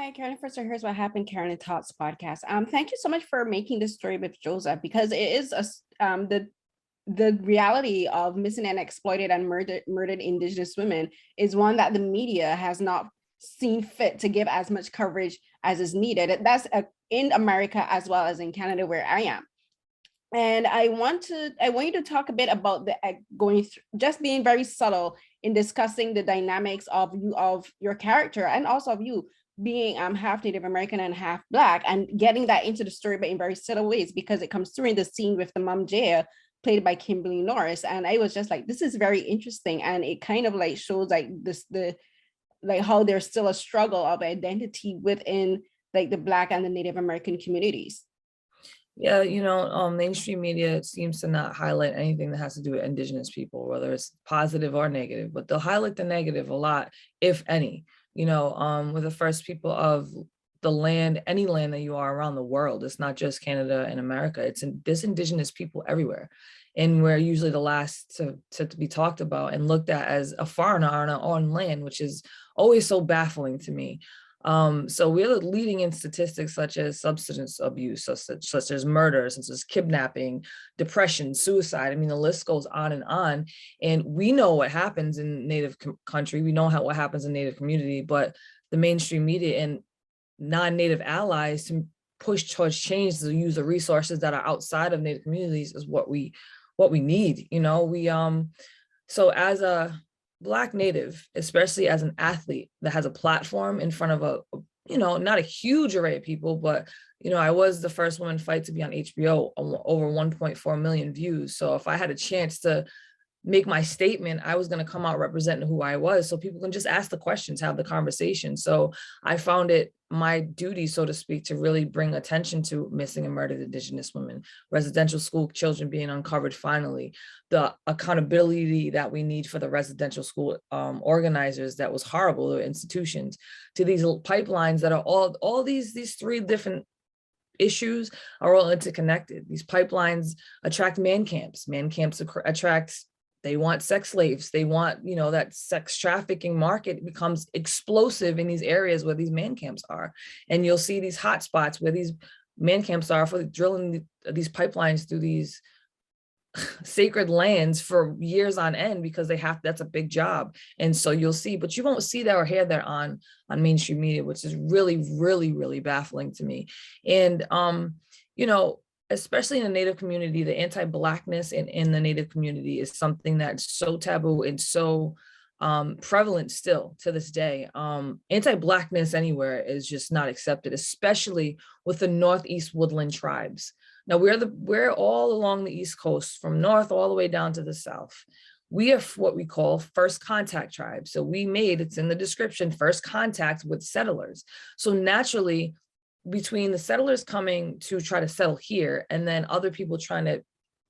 Hi, Carolyn. First, so here's what happened. Carolyn Talks podcast. Thank you so much for making this story with Joseph, because it is the reality of missing and exploited and murdered Indigenous women is one that the media has not seen fit to give as much coverage as is needed. That's in America as well as in Canada, where I am. And I want you to talk a bit about the just being very subtle in discussing the dynamics of your character, and also of you being half Native American and half Black, and getting that into the story, but in very subtle ways, because it comes through in the scene with the mom Jaya, played by Kimberly Norris. And I was just like, this is very interesting, and it kind of like shows like how there's still a struggle of identity within like the Black and the Native American communities. Yeah, mainstream media seems to not highlight anything that has to do with Indigenous people, whether it's positive or negative, but they'll highlight the negative a lot, if any. We're the first people of the land, any land that you are around the world. It's not just Canada and America. There's Indigenous people everywhere. And we're usually the last to be talked about and looked at as a foreigner on our own land, which is always so baffling to me. So we're leading in statistics such as substance abuse, such as murder, such as kidnapping, depression, suicide. I mean, the list goes on. And we know what happens in Native country. We know what happens in Native community, but the mainstream media and non-Native allies to push towards change, to use the resources that are outside of Native communities, is what we need. So as a Black Native, especially as an athlete that has a platform in front of not a huge array of people, but, I was the first woman fight to be on HBO, over 1.4 million views. So if I had a chance to make my statement, I was going to come out representing who I was, so people can just ask the questions, have the conversation. So I found it my duty, so to speak, to really bring attention to missing and murdered Indigenous women, residential school children being uncovered finally, the accountability that we need for the residential school organizers that was horrible, the institutions, to these pipelines that are all these three different issues are all interconnected. These pipelines attract man camps attract. They want sex slaves. They want, that sex trafficking market becomes explosive in these areas where these man camps are. And you'll see these hot spots where these man camps are for drilling these pipelines through these sacred lands for years on end, because that's a big job. And so you'll see, but you won't see that or hear that on mainstream media, which is really, really, really baffling to me. And, especially in the Native community, the anti-Blackness in the Native community is something that's so taboo and so prevalent still to this day. Anti-Blackness anywhere is just not accepted, especially with the Northeast Woodland tribes. Now we're all along the East Coast, from north all the way down to the south. We are what we call first contact tribes. So it's in the description, first contact with settlers. So naturally, between the settlers coming to try to settle here and then other people trying to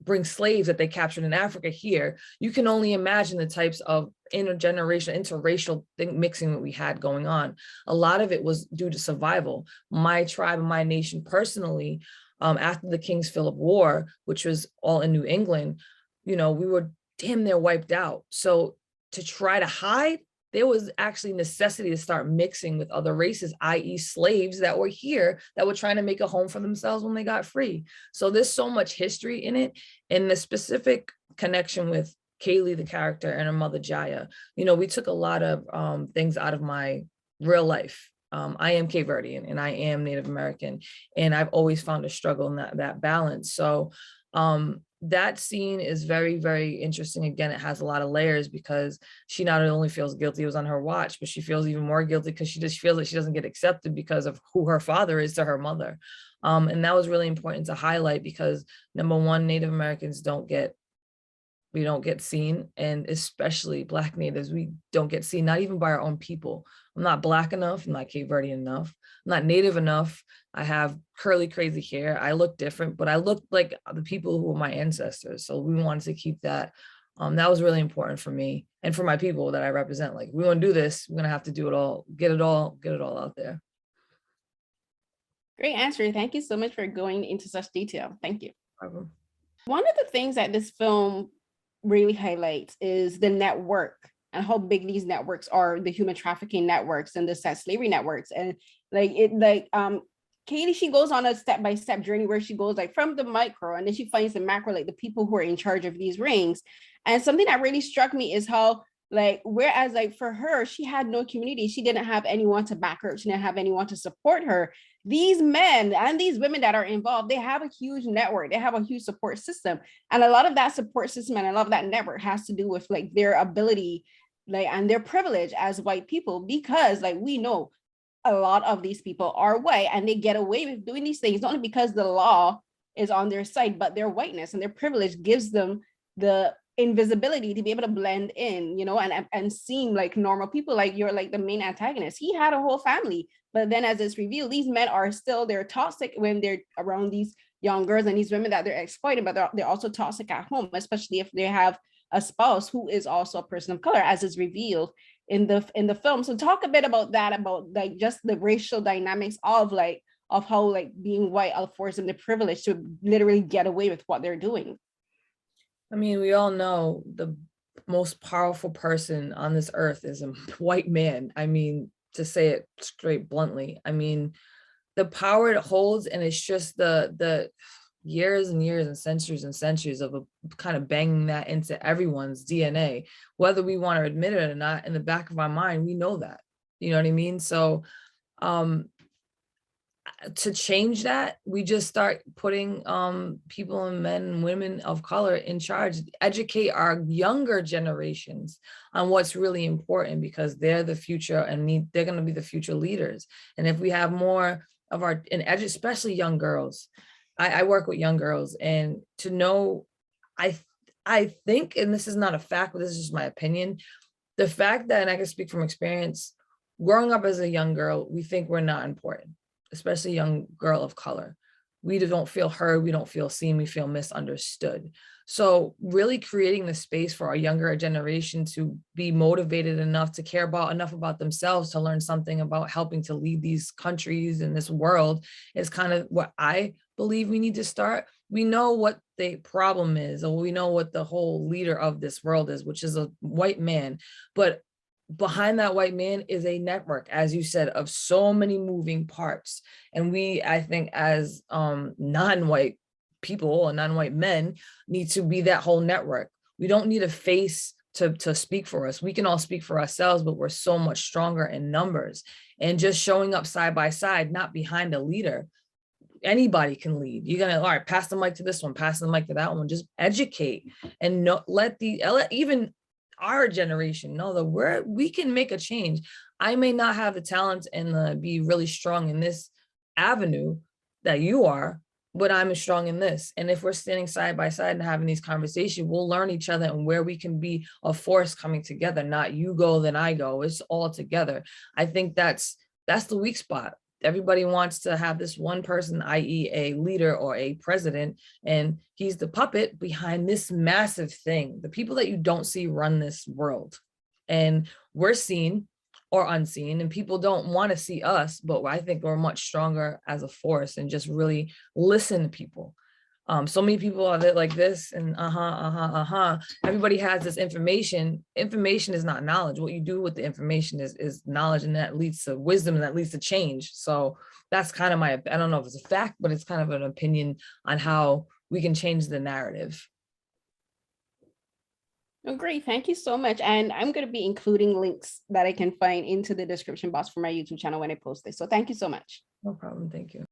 bring slaves that they captured in Africa here, you can only imagine the types of interracial mixing that we had going on. A lot of it was due to survival. My tribe and my nation personally, after the King's Philip War, which was all in New England, we were damn near wiped out. So to try to hide, there was actually necessity to start mixing with other races, i.e. slaves that were here that were trying to make a home for themselves when they got free. So there's so much history in it. And the specific connection with Kaylee, the character, and her mother, Jaya, we took a lot of things out of my real life. I am Cape Verdean and I am Native American, and I've always found a struggle in that balance. So that scene is very, very interesting. Again, it has a lot of layers, because she not only feels guilty, it was on her watch, but she feels even more guilty because she just feels that she doesn't get accepted because of who her father is to her mother. And that was really important to highlight, because number one, Native Americans we don't get seen, and especially Black Natives, we don't get seen, not even by our own people. I'm not Black enough, I'm not Cape Verdean enough, I'm not Native enough, I have curly, crazy hair, I look different, but I look like the people who were my ancestors. So we wanted to keep that. That was really important for me and for my people that I represent. Like, we want to do this, we're gonna have to do it all, get it all out there. Great answer. Thank you so much for going into such detail. Thank you. Problem. One of the things that this film really highlights is the network and how big these networks are, the human trafficking networks and the sex slavery networks. And Katie, she goes on a step-by-step journey where she goes like from the micro, and then she finds the macro, like the people who are in charge of these rings. And something that really struck me is how, like, whereas like for her, she had no community, she didn't have anyone to back her, she didn't have anyone to support her. These men and these women that are involved, they have a huge network, they have a huge support system. And a lot of that support system and a lot of that network has to do with like their ability, like, and their privilege as white people, because like we know a lot of these people are white and they get away with doing these things not only because the law is on their side, but their whiteness and their privilege gives them the invisibility to be able to blend in, you know, and seem like normal people. Like you're like the main antagonist. He had a whole family, but then as it's revealed, these men are still, they're toxic when they're around these young girls and these women that they're exploiting, but they're also toxic at home, especially if they have a spouse who is also a person of color, as is revealed in the film. So talk a bit about that, about like just the racial dynamics of how like being white affords them the privilege to literally get away with what they're doing. I mean, we all know the most powerful person on this earth is a white man. I mean, to say it straight bluntly, I mean, the power it holds, and it's just the years and years and centuries of kind of banging that into everyone's DNA, whether we want to admit it or not. In the back of our mind, we know that, you know what I mean? So to change that, we just start putting people and men and women of color in charge, educate our younger generations on what's really important, because they're the future and they're going to be the future leaders. And if we have more of our, especially young girls, I work with young girls, and to know, I think, and this is not a fact, but this is just my opinion, the fact that, and I can speak from experience, growing up as a young girl, we think we're not important, especially a young girl of color. We don't feel heard, we don't feel seen, we feel misunderstood. So really creating the space for our younger generation to be motivated enough to care enough about themselves to learn something about helping to lead these countries in this world is kind of what I believe we need to start. We know what the problem is, or we know what the whole leader of this world is, which is a white man. But behind that white man is a network, as you said, of so many moving parts. And we, I think, as non-white people and non-white men, need to be that whole network. We don't need a face to speak for us. We can all speak for ourselves, but we're so much stronger in numbers. And just showing up side by side, not behind a leader. Anybody can lead. You're gonna, all right, pass the mic to this one, pass the mic to that one. Just educate and let even our generation know that we can make a change. I may not have the talent and be really strong in this avenue that you are, but I'm strong in this. And if we're standing side by side and having these conversations, we'll learn each other and where we can be a force coming together, not you go, then I go. It's all together. I think that's the weak spot. Everybody wants to have this one person, i.e. a leader or a president, and he's the puppet behind this massive thing. The people that you don't see run this world. And we're seen or unseen, and people don't want to see us, but I think we're much stronger as a force, and just really listen to people. So many people are like this and everybody has this information. Information is not knowledge. What you do with the information is knowledge, and that leads to wisdom, and that leads to change. So that's kind of I don't know if it's a fact, but it's kind of an opinion on how we can change the narrative. Oh, great. Thank you so much. And I'm going to be including links that I can find into the description box for my YouTube channel when I post this. So thank you so much. No problem. Thank you.